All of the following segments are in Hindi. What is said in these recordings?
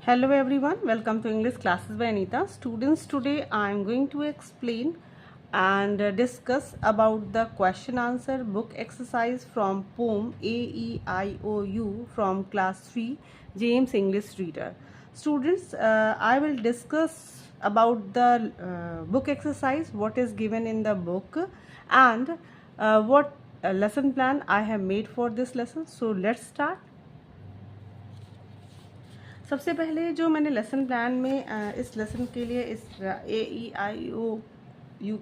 Hello everyone, welcome to English classes by Anita. Students, today I am going to explain and discuss about the question answer book exercise from poem AEIOU from class 3 James English Reader. Students, I will discuss about the book exercise, what is given in the book, and what lesson plan I have made for this lesson. So let's start. सबसे पहले जो मैंने लेसन प्लान में इस लेसन के लिए इस AEIOU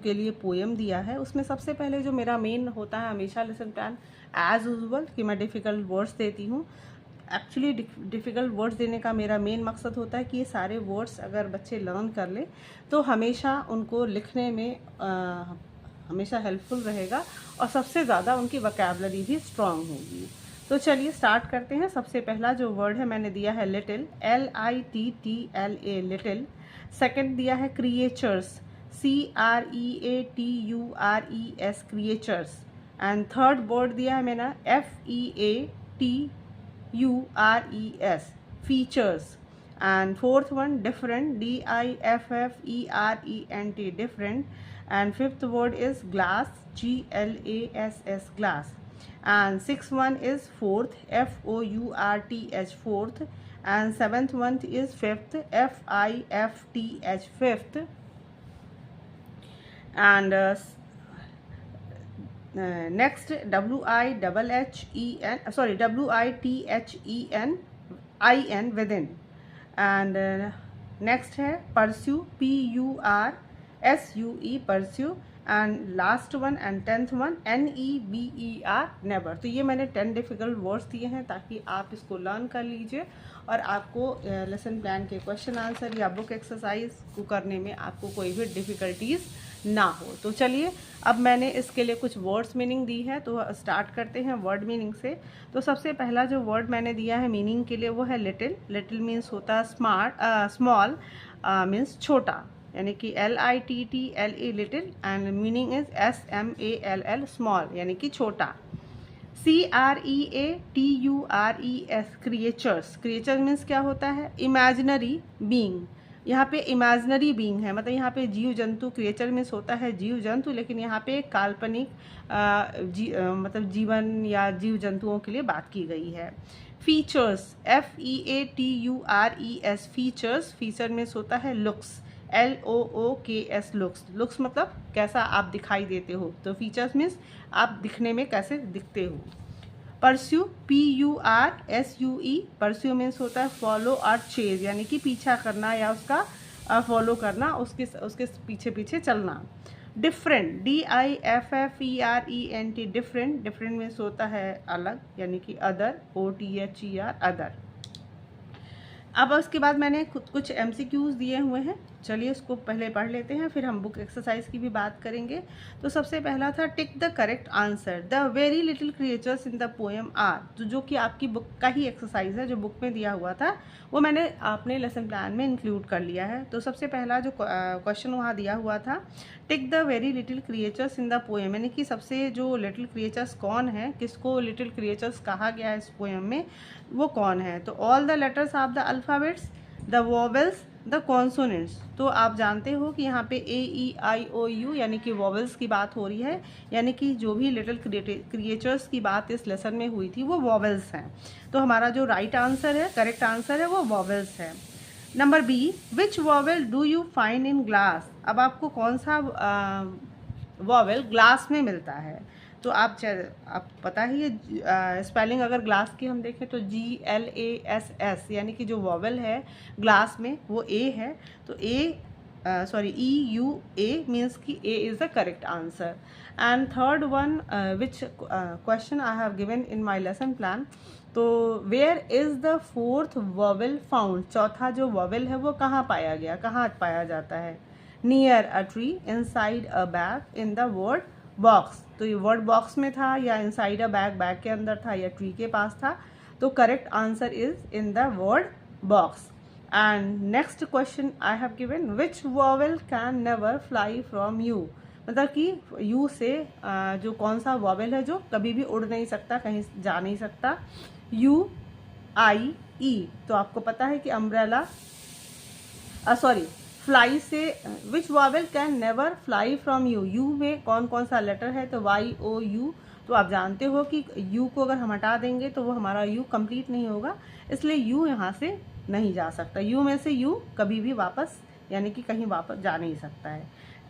के लिए पोएम दिया है, उसमें सबसे पहले जो मेरा मेन होता है हमेशा लेसन प्लान एज यूजुअल कि मैं डिफ़िकल्ट वर्ड्स देती हूँ। एक्चुअली डिफ़िकल्ट वर्ड्स देने का मेरा मेन मकसद होता है कि ये सारे वर्ड्स अगर बच्चे लर्न कर ले तो हमेशा उनको लिखने में हमेशा हेल्पफुल रहेगा और सबसे ज़्यादा उनकी वोकैबुलरी भी स्ट्रांग होगी। तो चलिए स्टार्ट करते हैं। सबसे पहला जो वर्ड है मैंने दिया है लिटिल, LITTLA लिटिल। सेकंड दिया है creatures, CREATURES creatures. And third word दिया है मैंने FEATURES features. And fourth one different, DIFFERENT different. And fifth word is glass, GLASS glass. And sixth one is fourth, FOURTH fourth, and seventh one is fifth, FIFTH fifth, and next WITHEN within, and next है pursue, PURSUE pursue, and last one and tenth one NEVER never. तो ये मैंने 10 डिफ़िकल्ट वर्ड्स दिए हैं ताकि आप इसको लर्न कर लीजिए और आपको लेसन प्लान के क्वेश्चन आंसर या बुक एक्सरसाइज को करने में आपको कोई भी डिफ़िकल्टीज ना हो। तो चलिए अब मैंने इसके लिए कुछ वर्ड्स मीनिंग दी है, तो स्टार्ट करते हैं वर्ड मीनिंग से। तो सबसे पहला जो वर्ड मैंने दिया है मीनिंग के लिए वो है लिटिल। लिटिल मीन्स होता है स्मॉल, मीन्स छोटा, यानी कि LITTLA little, and meaning is SMALL small, यानी कि छोटा। CREATURES creatures. क्रिएचर मीन्स क्या होता है? Imaginary being. यहाँ पे इमेजिनरी बीइंग है, मतलब यहाँ पे जीव जंतु, क्रिएचर मीन्स होता है जीव जंतु, लेकिन यहाँ पे काल्पनिक मतलब जीवन या जीव जंतुओं के लिए बात की गई है। Features, FEATURES features. Feature means होता है लुक्स, LOOKS लुक्स। लुक्स मतलब कैसा आप दिखाई देते हो, तो फीचर्स मीन्स आप दिखने में कैसे दिखते हो। परस्यू, PURSUE परस्यू मीन्स होता है फॉलो और चेज, यानी कि पीछा करना या उसका फॉलो करना, उसके पीछे पीछे चलना। Different, DIFFERENT different. Different means होता है अलग, यानी कि अदर, OTHER अदर। अब उसके बाद मैंने कुछ MCQs दिए हुए हैं, चलिए उसको पहले पढ़ लेते हैं, फिर हम बुक एक्सरसाइज की भी बात करेंगे। तो सबसे पहला था tick the correct answer. The very little creatures in the poem are, तो जो कि आपकी बुक का ही एक्सरसाइज है, जो बुक में दिया हुआ था वो मैंने अपने लेसन प्लान में इंक्लूड कर लिया है। तो सबसे पहला जो क्वेश्चन वहाँ दिया हुआ था, tick the very little creatures in the poem, यानी कि सबसे जो लिटिल क्रिएचर्स कौन है, किसको लिटिल क्रिएचर्स कहा गया है इस पोएम में, वो कौन है। तो all the letters of the alphabets, the vowels, the consonants. तो आप जानते हो कि यहाँ पे AEIOU यानी कि वोवेल्स की बात हो रही है, यानी कि जो भी लिटिल क्रिएचर्स की बात इस लेसन में हुई थी वो वोवेल्स हैं। तो हमारा जो राइट आंसर है, करेक्ट आंसर है, वो वोवेल्स है। Number B, which vowel do you find in glass. अब आपको कौन सा वोवेल ग्लास में मिलता है, तो आप पता ही है स्पेलिंग अगर ग्लास की हम देखें तो GLASS, यानी कि जो वोवेल है ग्लास में वो A है। तो EUA मीन्स कि A is the correct answer. And third one which question I have given in my lesson plan, तो where is the fourth vowel found. चौथा जो वोवेल है वो कहाँ पाया गया, कहाँ पाया जाता है। Near a tree, inside a bag, in the word box. तो ये वर्ड बॉक्स में था या इनसाइड अ बैग, बैग के अंदर था या ट्री के पास था, तो correct answer is in the word box. And next question I have given, which vowel can never fly from you, मतलब कि यू से जो कौन सा वोवेल है जो कभी भी उड़ नहीं सकता, कहीं जा नहीं सकता। U I ई, तो आपको पता है कि अम्ब्रेला सॉरी फ्लाई से which vowel can never fly from you, U में कौन कौन सा लेटर है, तो वाई ओ यू, तो आप जानते हो कि यू को अगर हम हटा देंगे तो वो हमारा यू कंप्लीट नहीं होगा, इसलिए यू यहाँ से नहीं जा सकता, यू में से यू कभी भी वापस यानी कि कहीं वापस जा नहीं सकता है।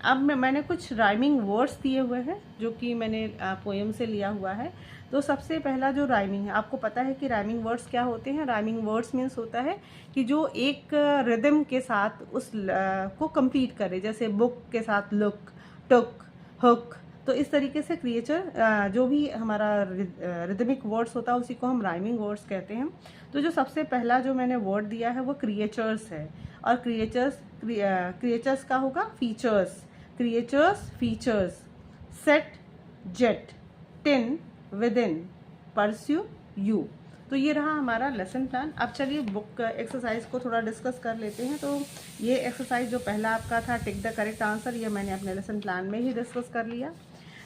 अब मैंने कुछ राइमिंग वर्ड्स दिए हुए हैं जो कि मैंने पोएम से लिया हुआ है। तो सबसे पहला जो राइमिंग है, आपको पता है कि राइमिंग वर्ड्स क्या होते हैं। राइमिंग वर्ड्स मीन्स होता है कि जो एक रिदम के साथ उस को कंप्लीट करे, जैसे बुक के साथ लुक, टुक, हुक, तो इस तरीके से क्रिएचर जो भी हमारा रिदमिक वर्ड्स होता है उसी को हम राइमिंग वर्ड्स कहते हैं। तो जो सबसे पहला जो मैंने वर्ड दिया है वो क्रिएचर्स है, और क्रिएचर्स का होगा features, creatures features, set, jet, tin, within, pursue, you. तो ये रहा हमारा लेसन प्लान। अब चलिए बुक एक्सरसाइज को थोड़ा डिस्कस कर लेते हैं। तो ये एक्सरसाइज जो पहला आपका था टिक द करेक्ट आंसर, ये मैंने अपने लेसन प्लान में ही डिस्कस कर लिया।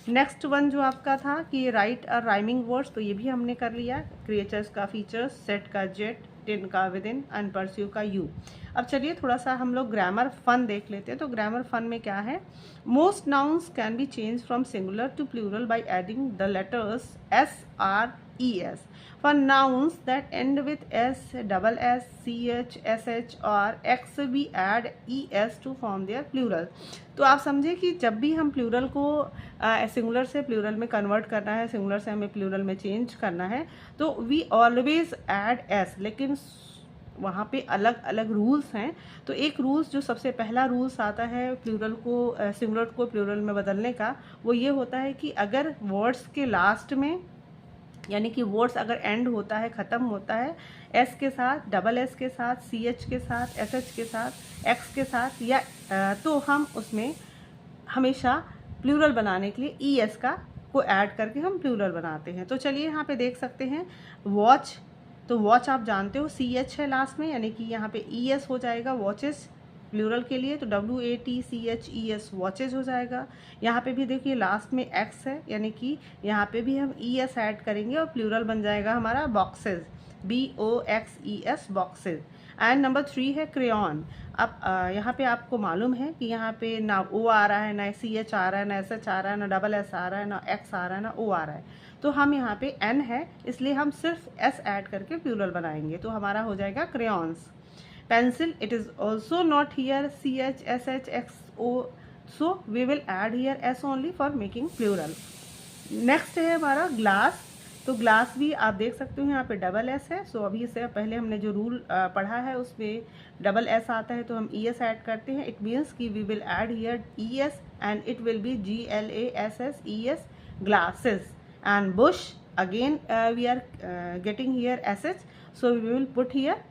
नेक्स्ट वन जो आपका था कि राइट अ राइमिंग वर्ड्स, तो ये भी हमने कर लिया, क्रिएचर्स का फीचर्स, सेट का जेट, टिन का विदिन एंड परस्यू का यू। अब चलिए थोड़ा सा हम लोग ग्रामर फन देख लेते हैं। तो ग्रामर फन में क्या है, most nouns can be change from singular to plural by adding the letters S, R, E, S. For nouns that end with S, double S, CH, SH और X we add ES to form their plural। तो आप समझे कि जब भी हम प्लूरल को सिंगुलर से प्लूरल में कन्वर्ट करना है, सिंगुलर से हमें प्लूरल में चेंज करना है, तो वी ऑलवेज ऐड S, लेकिन वहाँ पे अलग अलग रूल्स हैं। तो एक रूल्स जो सबसे पहला रूल्स आता है प्लूरल को सिंगुलर को प्लूरल में बदलने का, वो ये होता है कि अगर वर्ड्स के लास्ट में यानी कि वर्ड्स अगर एंड होता है, ख़त्म होता है एस के साथ, डबल एस के साथ, सी एच के साथ, एस एच के साथ, एक्स के साथ, या तो हम उसमें हमेशा प्लूरल बनाने के लिए ई एस का को ऐड करके हम प्लूरल बनाते हैं। तो चलिए यहाँ पे देख सकते हैं वॉच, तो वॉच आप जानते हो सी एच है लास्ट में, यानी कि यहाँ पे ई एस हो जाएगा वॉचेस प्लूरल के लिए, तो WATCHES वॉचेज हो जाएगा। यहाँ पे भी देखिए लास्ट में एक्स है, यानी कि यहाँ पे भी हम ES ऐड करेंगे और प्लूरल बन जाएगा हमारा boxes, BOXES boxes. And number 3 है क्रेयॉन। अब यहाँ पे आपको मालूम है कि यहाँ पे ना O आ रहा है, ना CH आ रहा है, ना SH आ रहा है, ना डबल S आ रहा है, ना X आ रहा है, ना O आ रहा है। तो हम यहाँ पे N है, इसलिए हम सिर्फ S ऐड करके प्लूरल बनाएंगे, तो हमारा हो जाएगा crayons. Pencil, it is also not here CH, SH, XO, so we will add here S only for making plural। Next है हमारा ग्लास। तो ग्लास भी आप देख सकते हो यहाँ पे डबल एस है, सो अभी से पहले हमने जो रूल पढ़ा है उसमें डबल एस आता है तो हम ई एस ऐड करते हैं। इट मीन्स कि we will add here E S and it will be GLASSES glasses. And bush again we are getting here SH, so we will put here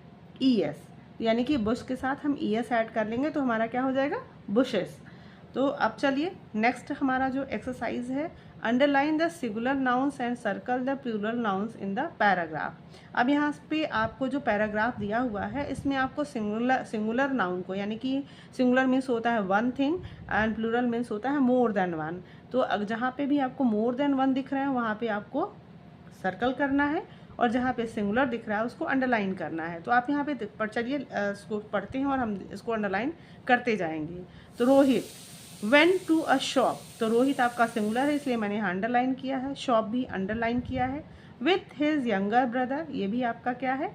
ES, यानी कि बुश के साथ हम ES ऐड कर लेंगे तो हमारा क्या हो जाएगा बुशेस। तो अब चलिए नेक्स्ट हमारा जो एक्सरसाइज है, underline the singular nouns and circle the plural nouns in the paragraph. अब यहाँ पे आपको जो पैराग्राफ दिया हुआ है इसमें आपको सिंगुलर नाउन को, यानी कि सिंगुलर मीन्स होता है one thing and plural means होता है मोर देन वन। तो जहाँ पे भी आपको मोर देन वन दिख रहे हैं वहाँ पे आपको सर्कल करना है, और जहाँ पे सिंगुलर दिख रहा है उसको अंडरलाइन करना है। तो आप यहाँ पे चलिए इसको पढ़ते हैं और हम इसको अंडरलाइन करते जाएंगे। तो Rohit went to a shop, तो रोहित आपका सिंगुलर है इसलिए मैंने यहाँ अंडरलाइन किया है, शॉप भी अंडरलाइन किया है। विथ हिज यंगर ब्रदर, ये भी आपका क्या है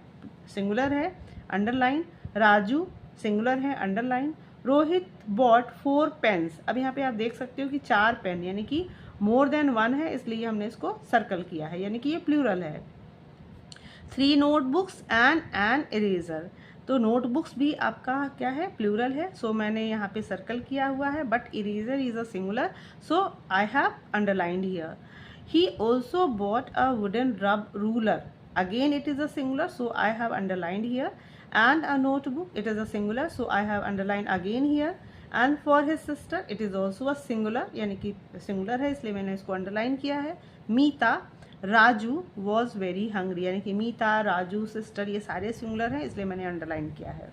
सिंगुलर है, अंडरलाइन। राजू सिंगुलर है, अंडरलाइन। रोहित बॉट 4 पेन्स, अब यहाँ पे आप देख सकते हो कि 4 पेन, यानी कि मोर देन वन है इसलिए हमने इसको सर्कल किया है, यानी कि ये प्लूरल है। 3 नोटबुक्स एंड एन इरेजर, तो नोटबुक्स भी आपका क्या है प्लूरल है, सो मैंने यहाँ पे सर्कल किया हुआ है। But eraser is a singular, so I have underlined here. He also bought a wooden rub ruler, again it is a singular, so I have underlined here. And a notebook, it is a singular, so I have underlined again here. And for his sister, it is also a singular, यानी कि सिंगुलर है इसलिए मैंने इसको अंडरलाइन किया है। मीता राजू वॉज वेरी हंग्री, यानी कि मीता, राजू, सिस्टर ये सारे सिंगुलर हैं इसलिए मैंने अंडरलाइन किया है।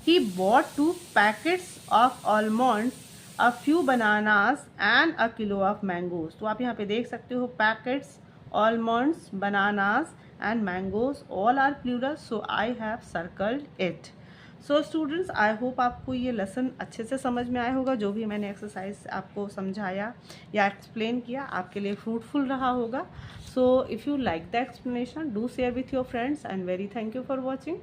He bought 2 packets of almonds, a few bananas and a kilo of mangoes, तो आप यहाँ पे देख सकते हो packets almonds, bananas and mangoes all are plural, so I have circled it. So students, I hope आपको ये लेसन अच्छे से समझ में आया होगा। जो भी मैंने एक्सरसाइज आपको समझाया या एक्सप्लेन किया आपके लिए फ्रूटफुल रहा होगा। So if you like the explanation, do share with your friends and very thank you for watching.